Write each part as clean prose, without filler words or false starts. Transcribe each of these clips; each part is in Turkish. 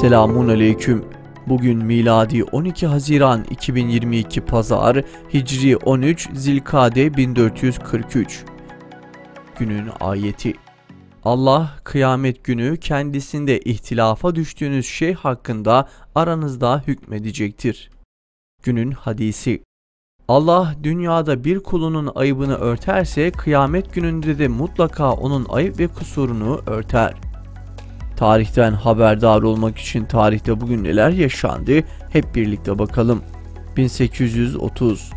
Selamun Aleyküm. Bugün miladi 12 Haziran 2022 Pazar, Hicri 13 Zilkade 1443. Günün ayeti. Allah kıyamet günü kendisinde ihtilafa düştüğünüz şey hakkında aranızda hükmedecektir. Günün hadisi. Allah dünyada bir kulunun ayıbını örterse kıyamet gününde de mutlaka onun ayıp ve kusurunu örter. Tarihten haberdar olmak için tarihte bugün neler yaşandı hep birlikte bakalım. 1830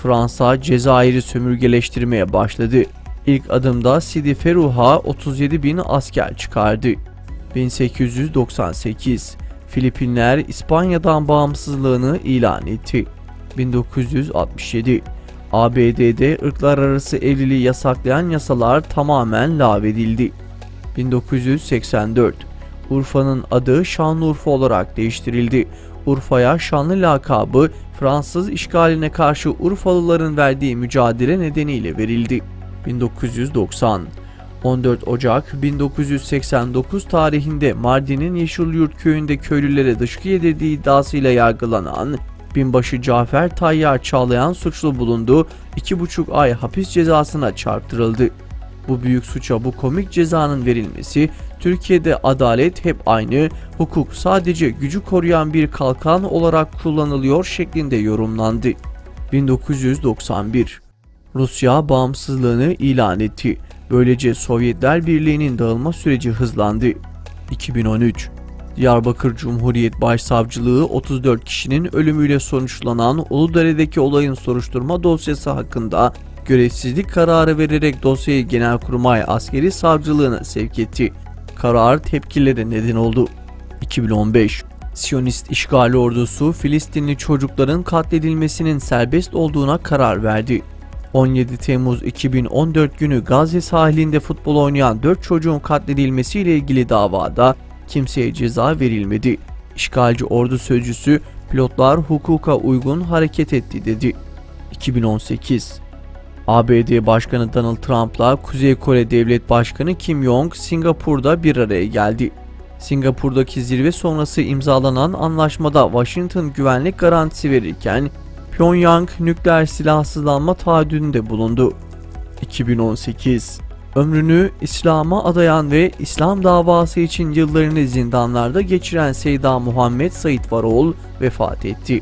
Fransa Cezayir'i sömürgeleştirmeye başladı. İlk adımda Sidi Ferruh'a 37.000 asker çıkardı. 1898 Filipinler İspanya'dan bağımsızlığını ilan etti. 1967 ABD'de ırklar arası evliliği yasaklayan yasalar tamamen lağvedildi. 1984 Urfa'nın adı Şanlıurfa olarak değiştirildi. Urfa'ya Şanlı lakabı Fransız işgaline karşı Urfalıların verdiği mücadele nedeniyle verildi. 1990 14 Ocak 1989 tarihinde Mardin'in Yeşilyurt köyünde köylülere dışkı yedirdiği iddiasıyla yargılanan binbaşı Cafer Tayyar Çağlayan suçlu bulundu, 2,5 ay hapis cezasına çarptırıldı. Bu büyük suça bu komik cezanın verilmesi, Türkiye'de adalet hep aynı, hukuk sadece gücü koruyan bir kalkan olarak kullanılıyor şeklinde yorumlandı. 1991 Rusya bağımsızlığını ilan etti. Böylece Sovyetler Birliği'nin dağılma süreci hızlandı. 2013 Diyarbakır Cumhuriyet Başsavcılığı 34 kişinin ölümüyle sonuçlanan Uludere'deki olayın soruşturma dosyası hakkında görevsizlik kararı vererek dosyayı Genelkurmay Askeri Savcılığına sevk etti. Karar tepkilere neden oldu. 2015 Siyonist işgali ordusu Filistinli çocukların katledilmesinin serbest olduğuna karar verdi. 17 Temmuz 2014 günü Gazze sahilinde futbol oynayan 4 çocuğun katledilmesiyle ilgili davada kimseye ceza verilmedi. İşgalci ordu sözcüsü pilotlar hukuka uygun hareket etti dedi. 2018 ABD Başkanı Donald Trump'la Kuzey Kore Devlet Başkanı Kim Jong Singapur'da bir araya geldi. Singapur'daki zirve sonrası imzalanan anlaşmada Washington güvenlik garantisi verirken Pyongyang nükleer silahsızlanma taahhüdünde bulundu. 2018 Ömrünü İslam'a adayan ve İslam davası için yıllarını zindanlarda geçiren Seyda Muhammed Said Varol vefat etti.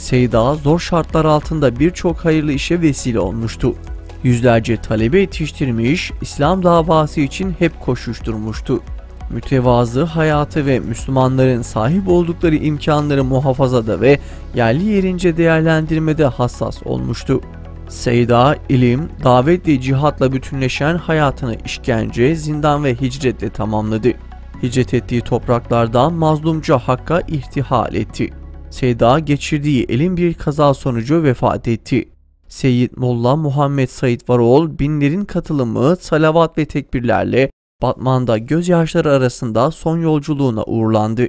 Seyda zor şartlar altında birçok hayırlı işe vesile olmuştu. Yüzlerce talebe yetiştirmiş, İslam davası için hep koşuşturmuştu. Mütevazı hayatı ve Müslümanların sahip oldukları imkanları muhafazada ve yerli yerince değerlendirmede hassas olmuştu. Seyda, ilim, davet ve cihatla bütünleşen hayatını işkence, zindan ve hicretle tamamladı. Hicret ettiği topraklardan mazlumca Hakk'a irtihal etti. Seyda geçirdiği elin bir kaza sonucu vefat etti. Seyyid Molla Muhammed Said Varol binlerin katılımı, salavat ve tekbirlerle Batman'da gözyaşları arasında son yolculuğuna uğurlandı.